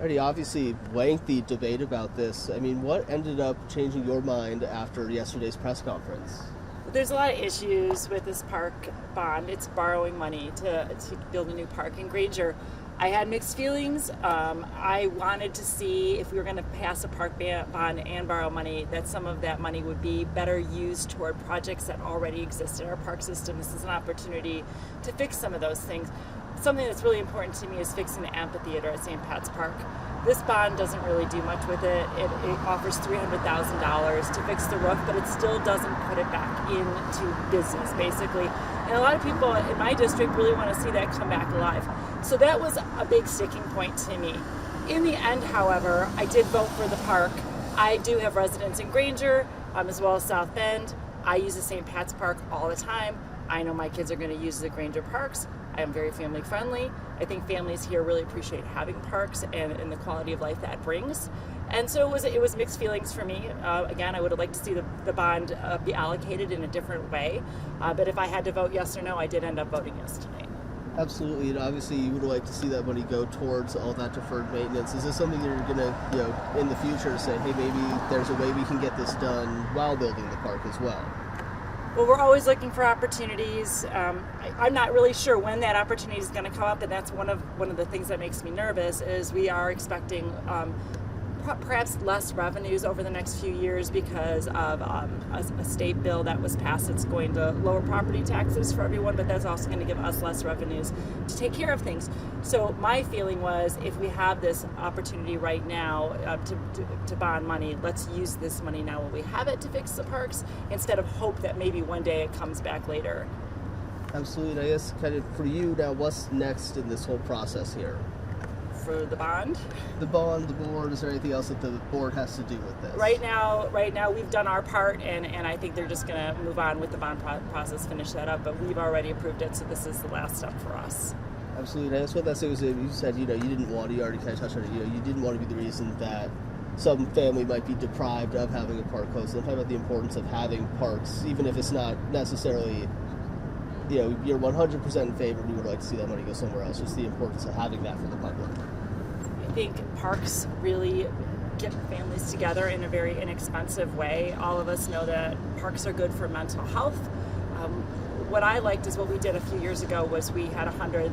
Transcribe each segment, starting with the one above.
Already obviously lengthy debate about this. I mean, what ended up changing your mind after yesterday's press conference? There's a lot of issues with this park bond. It's borrowing money to build a new park in Granger. I had mixed feelings. I wanted to see if we were going to pass a park bond and borrow money, that some of that money would be better used toward projects that already exist in our park system. This is an opportunity to fix some of those things. Something that's really important to me is fixing the amphitheater at St. Pat's Park. This bond doesn't really do much with it. It offers $300,000 to fix the roof, but it still doesn't put it back into business, basically. And a lot of people in my district really want to see that come back alive. So that was a big sticking point to me. In the end, however, I did vote for the park. I do have residents in Granger, as well as South Bend. I use the St. Pat's Park all the time. I know my kids are going to use the Granger parks. I am very family friendly. I think families here really appreciate having parks and the quality of life that brings. And so it was mixed feelings for me. Again, I would have liked to see the bond be allocated in a different way. But if I had to vote yes or no, I did end up voting yes tonight. Absolutely, and obviously you would like to see that money go towards all that deferred maintenance. Is this something you're going to, in the future say, hey, maybe there's a way we can get this done while building the park as well? Well, we're always looking for opportunities. I'm not really sure when that opportunity is going to come up, and that's one of the things that makes me nervous. Is we are expecting perhaps less revenues over the next few years because of a state bill that was passed that's going to lower property taxes for everyone, but that's also going to give us less revenues to take care of things. So my feeling was, if we have this opportunity right now to bond money, let's use this money now while we have it to fix the parks, instead of hope that maybe one day it comes back later. Absolutely. And I guess kind of for you now, what's next in this whole process here? For the bond? The bond, the board, is there anything else that the board has to do with this? Right now we've done our part, and I think they're just going to move on with the bond process, finish that up, but we've already approved it, so this is the last step for us. Absolutely. That's what that was. You said, you didn't want to, you already kind of touched on it, you didn't want to be the reason that some family might be deprived of having a park close. I'm talking about the importance of having parks, even if it's not necessarily, you're 100% in favor and you would like to see that money go somewhere else, just the importance of having that for the public. I think parks really get families together in a very inexpensive way. All of us know that parks are good for mental health. What I liked is what we did a few years ago was we had 100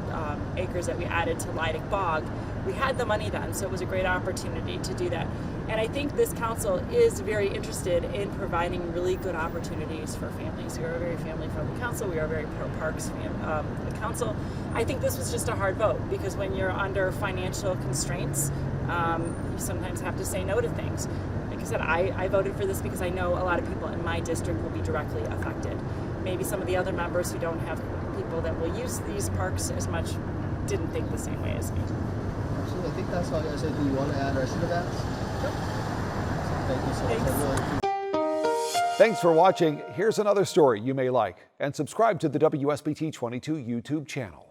acres that we added to Leidig Bog. We had the money then, so it was a great opportunity to do that. And I think this council is very interested in providing really good opportunities for families. We are a very family-friendly council. We are a very pro-parks council. I think this was just a hard vote, because when you're under financial constraints, you sometimes have to say no to things. Like I said, I voted for this because I know a lot of people in my district will be directly affected. Maybe some of the other members who don't have people that will use these parks as much didn't think the same way as me. Absolutely. I think that's all. Guys, anything you want to add or I should have asked? Nope. Thank you so much. I really Thanks for watching. Here's another story you may like, and subscribe to the WSBT 22 YouTube channel.